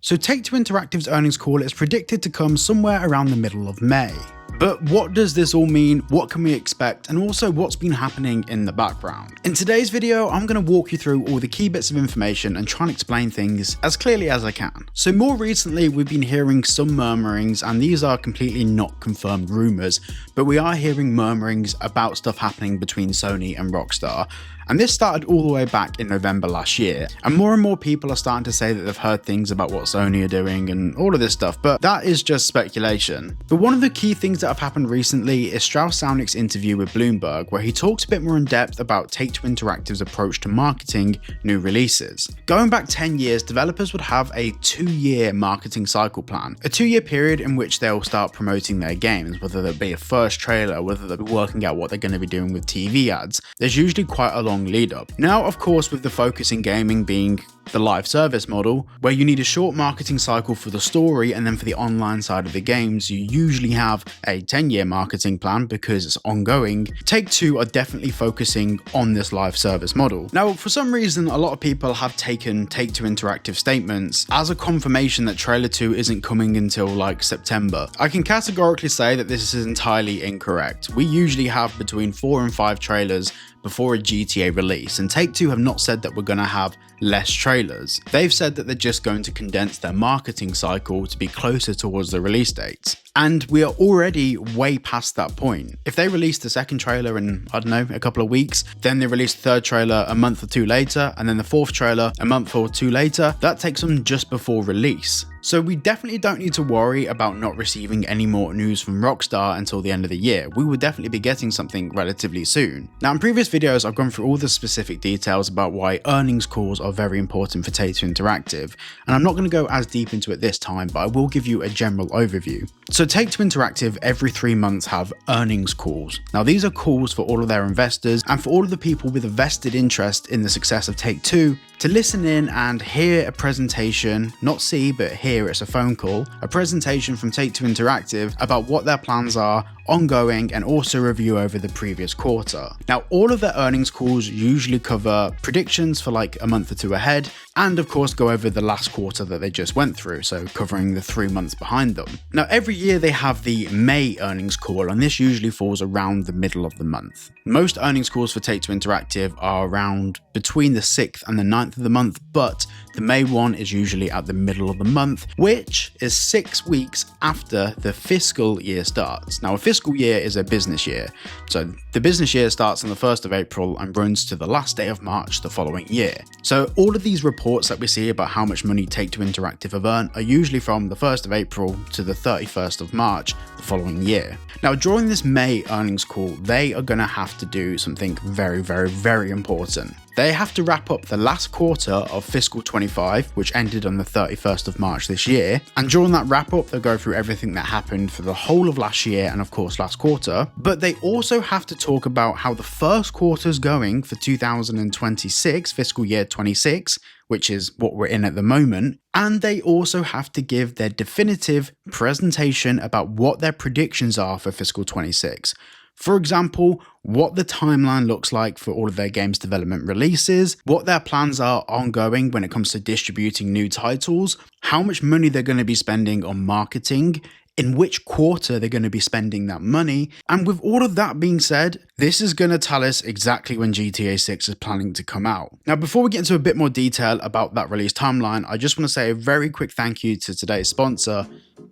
So Take-Two Interactive's earnings call is predicted to come somewhere around the middle of May. But what does this all mean? What can we expect? And also what's been happening in the background? In today's video, I'm going to walk you through all the key bits of information and try and explain things as clearly as I can. So more recently, we've been hearing some murmurings, and these are completely not confirmed rumors, but we are hearing murmurings about stuff happening between Sony and Rockstar. And this started all the way back in November last year, and more people are starting to say that they've heard things about what Sony are doing and all of this stuff, but that is just speculation. But one of the key things that have happened recently is Strauss Zelnick's interview with Bloomberg, where he talks a bit more in depth about Take-Two Interactive's approach to marketing new releases. Going back 10 years, developers would have a 2-year marketing cycle plan, a 2-year period in which they'll start promoting their games, whether that be a first trailer, whether they'll be working out what they're going to be doing with TV ads. There's usually quite a long lead up. Now, of course, with the focus in gaming being the live service model, where you need a short marketing cycle for the story, and then for the online side of the games, you usually have a 10-year marketing plan because it's ongoing. Take-Two are definitely focusing on this live service model. Now, for some reason, a lot of people have taken Take-Two Interactive statements as a confirmation that Trailer 2 isn't coming until like September. I can categorically say that this is entirely incorrect. We usually have between 4 and 5 trailers before a GTA release, and Take-Two have not said that we're going to have less trailers. They've said that they're just going to condense their marketing cycle to be closer towards the release dates. And we are already way past that point. If they release the second trailer in, I don't know, a couple of weeks, then they release the third trailer a month or two later, and then the fourth trailer a month or two later, that takes them just before release. So we definitely don't need to worry about not receiving any more news from Rockstar until the end of the year. We will definitely be getting something relatively soon. Now, in previous videos, I've gone through all the specific details about why earnings calls are very important for Take-Two Interactive, and I'm not going to go as deep into it this time, but I will give you a general overview. So Take-Two Interactive every 3 months have earnings calls. Now, these are calls for all of their investors and for all of the people with a vested interest in the success of Take-Two to listen in and hear a presentation, not see, but hear, it's a phone call, a presentation from Take-Two Interactive about what their plans are, ongoing, and also review over the previous quarter. Now, all of their earnings calls usually cover predictions for like a month or two ahead, and of course go over the last quarter that they just went through, so covering the 3 months behind them. Now, every year they have the May earnings call, and this usually falls around the middle of the month. Most earnings calls for Take-Two Interactive are around between the 6th and the 9th of the month, but the May one is usually at the middle of the month, which is 6 weeks after the fiscal year starts. Now, a fiscal year is a business year, so the business year starts on the 1st of April and runs to the last day of March the following year. So all of these reports that we see about how much money Take-Two Interactive have earned are usually from the 1st of April to the 31st of March the following year. Now, during this May earnings call, they are going to have to do something very important. They have to wrap up the last quarter of fiscal 25, which ended on the 31st of March this year. And during that wrap up, they'll go through everything that happened for the whole of last year and of course last quarter. But they also have to talk about how the first quarter is going for 2026, fiscal year 26, which is what we're in at the moment. And they also have to give their definitive presentation about what their predictions are for fiscal 26. For example, what the timeline looks like for all of their games development releases, what their plans are ongoing when it comes to distributing new titles, how much money they're going to be spending on marketing, in which quarter they're going to be spending that money. And with all of that being said, this is going to tell us exactly when GTA 6 is planning to come out. Now, before we get into a bit more detail about that release timeline, I just want to say a very quick thank you to today's sponsor,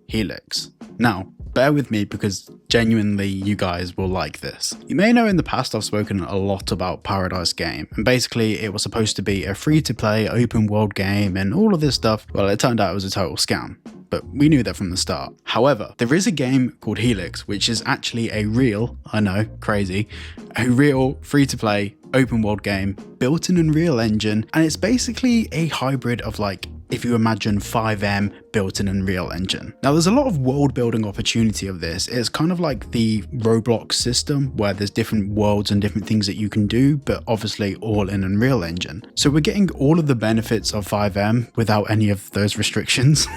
Helix. Now, bear with me because genuinely you guys will like this. You may know in the past I've spoken a lot about Paradise Game, and basically it was supposed to be a free-to-play open world game and all of this stuff. Well, it turned out it was a total scam, but we knew that from the start. However, there is a game called Helix, which is actually a real, I know, crazy, a real free-to-play open world game built in Unreal Engine, and it's basically a hybrid of like, if you imagine 5M built in Unreal Engine. Now, there's a lot of world building opportunity of this. It's kind of like the Roblox system where there's different worlds and different things that you can do, but obviously all in Unreal Engine. So we're getting all of the benefits of 5M without any of those restrictions.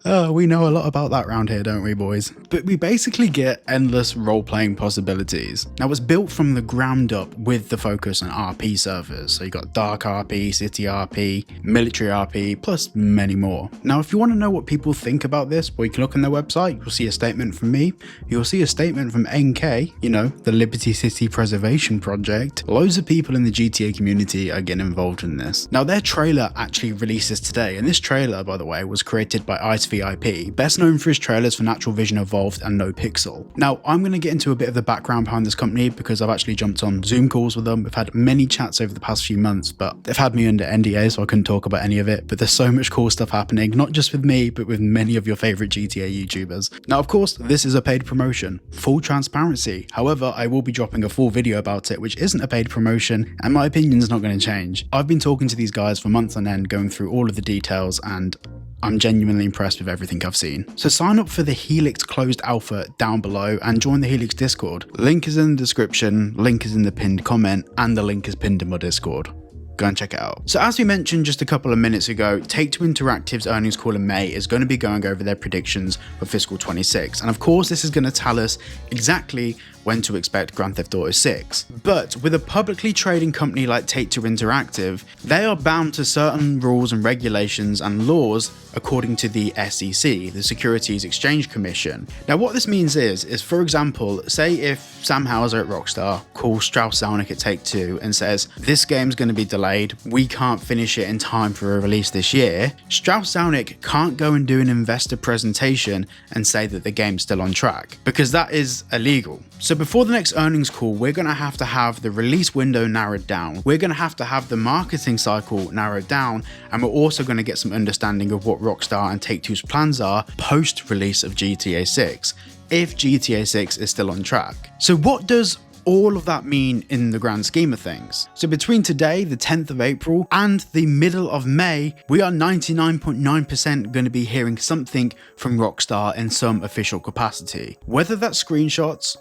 We know a lot about that round here, don't we, boys? But we basically get endless role-playing possibilities. Now, it's built from the ground up with the focus on RP servers. So you got Dark RP, City RP, Military RP, plus many more. Now, if you want to know what people think about this, well, you can look on their website. You'll see a statement from me. You'll see a statement from NK, you know, the Liberty City Preservation Project. Loads of people in the GTA community are getting involved in this. Now, their trailer actually releases today, and this trailer, by the way, was created by IceVIP, best known for his trailers for Natural Vision Evolved and No Pixel. Now, I'm going to get into a bit of the background behind this company because I've actually jumped on Zoom calls with them. We've had many chats over the past few months, but they've had me under NDA, so I couldn't talk about any of it. But there's so much cool stuff happening, not just with me, but with many of your favorite GTA YouTubers. Now, of course, this is a paid promotion, full transparency. However, I will be dropping a full video about it, which isn't a paid promotion, and my opinion is not going to change. I've been talking to these guys for months on end, going through all of the details, and I'm genuinely impressed with everything I've seen. So sign up for the Helix closed alpha down below and join the Helix Discord. Link is in the description, link is in the pinned comment, and the link is pinned in my Discord. Go and check it out. So as we mentioned just a couple of minutes ago, Take-Two Interactive's earnings call in May is going to be going over their predictions for fiscal 26. And of course, this is going to tell us exactly when to expect Grand Theft Auto 6. But with a publicly trading company like Take-Two Interactive, they are bound to certain rules and regulations and laws according to the SEC, the Securities Exchange Commission. Now what this means is for example, say if Sam Houser at Rockstar calls Strauss Zelnick at Take-Two and says, this game's going to be delayed, we can't finish it in time for a release this year, Strauss Zelnick can't go and do an investor presentation and say that the game's still on track, because that is illegal. So before the next earnings call, we're going to have the release window narrowed down. We're going to have the marketing cycle narrowed down, and we're also going to get some understanding of what Rockstar and Take-Two's plans are post-release of GTA 6, if GTA 6 is still on track. So what does all of that mean in the grand scheme of things? So between today, the 10th of April, and the middle of May, we are 99.9% going to be hearing something from Rockstar in some official capacity. Whether that's screenshots,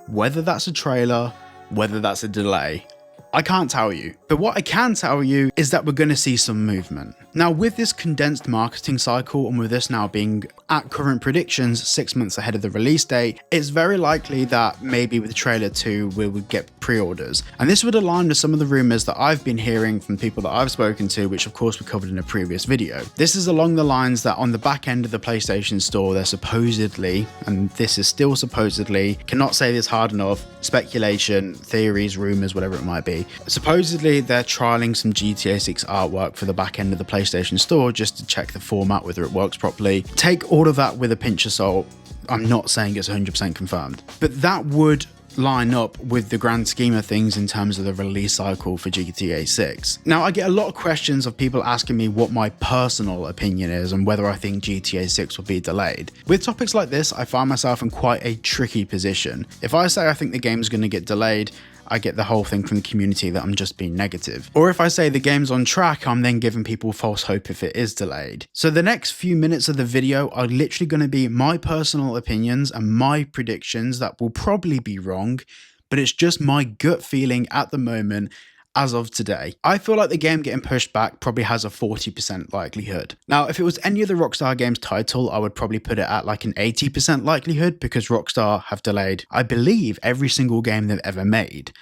whether that's a trailer, whether that's a delay, I can't tell you. But what I can tell you is that we're going to see some movement. Now, with this condensed marketing cycle and with this now being at current predictions 6 months ahead of the release date, it's very likely that maybe with trailer 2 we would get pre-orders. And this would align with some of the rumors that I've been hearing from people that I've spoken to, which of course we covered in a previous video. This is along the lines that on the back end of the PlayStation Store, they're supposedly, and this is still supposedly, cannot say this hard enough, speculation, theories, rumors, whatever it might be. Supposedly they're trialing some GTA 6 artwork for the back end of the PlayStation Store just to check the format, whether it works properly. Take all of that with a pinch of salt. I'm not saying it's 100% confirmed, but that would line up with the grand scheme of things in terms of the release cycle for GTA 6. Now, I get a lot of questions of people asking me what my personal opinion is and whether I think GTA 6 will be delayed. With topics like this, I find myself in quite a tricky position. If I say I think the game's going to get delayed, I get the whole thing from the community that I'm just being negative. Or if I say the game's on track, I'm then giving people false hope if it is delayed. So the next few minutes of the video are literally going to be my personal opinions and my predictions that will probably be wrong, but it's just my gut feeling at the moment as of today. I feel like the game getting pushed back probably has a 40% likelihood. Now, if it was any other Rockstar game's title, I would probably put it at like an 80% likelihood because Rockstar have delayed, I believe, every single game they've ever made.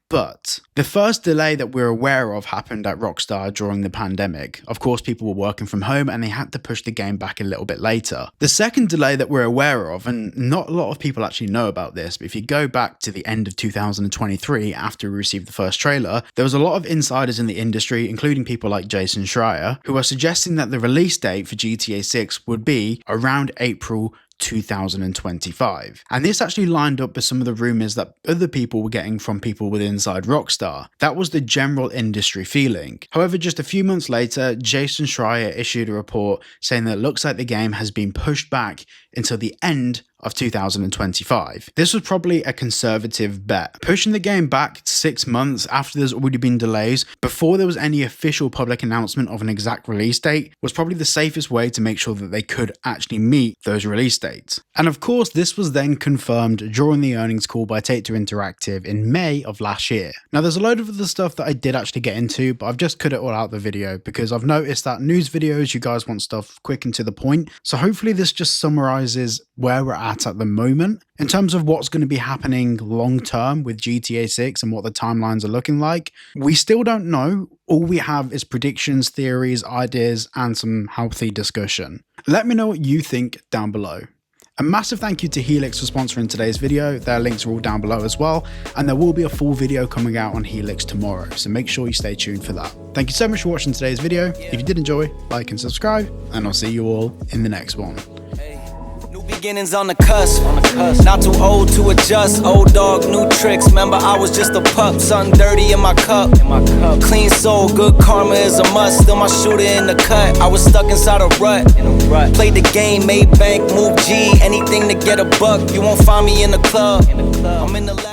But the first delay that we're aware of happened at Rockstar during the pandemic. Of course, people were working from home and they had to push the game back a little bit later. The second delay that we're aware of, and not a lot of people actually know about this, but if you go back to the end of 2023 after we received the first trailer, there was a lot of insiders in the industry, including people like Jason Schreier, who are suggesting that the release date for GTA 6 would be around April 2025. And this actually lined up with some of the rumors that other people were getting from people with inside Rockstar. That was the general industry feeling. However, just a few months later, Jason Schreier issued a report saying that it looks like the game has been pushed back until the end of 2025. This was probably a conservative bet. Pushing the game back 6 months after there's already been delays, before there was any official public announcement of an exact release date, was probably the safest way to make sure that they could actually meet those release dates. And of course, this was then confirmed during the earnings call by Take-Two Interactive in May of last year. Now, there's a load of other stuff that I did actually get into, but I've just cut it all out of the video because I've noticed that news videos, you guys want stuff quick and to the point. So hopefully this just summarizes where we're at the moment in terms of what's going to be happening long term with GTA 6 and what the timelines are looking like. We still don't know. All we have is predictions, theories, ideas, and some healthy discussion. Let me know what you think down below. A massive thank you to Helix for sponsoring today's video. Their links are all down below as well, and there will be a full video coming out on Helix tomorrow, so make sure you stay tuned for that. Thank you so much for watching today's video. If you did enjoy, like and subscribe, and I'll see you all in the next one. Beginnings on the cusp. Not too old to adjust. Old dog, new tricks. Remember, I was just a pup. Something dirty in my cup. Clean soul, good karma is a must. Still my shooter in the cut. I was stuck inside a rut. Played the game, made bank, moved G. Anything to get a buck. You won't find me in the club. I'm in the lab.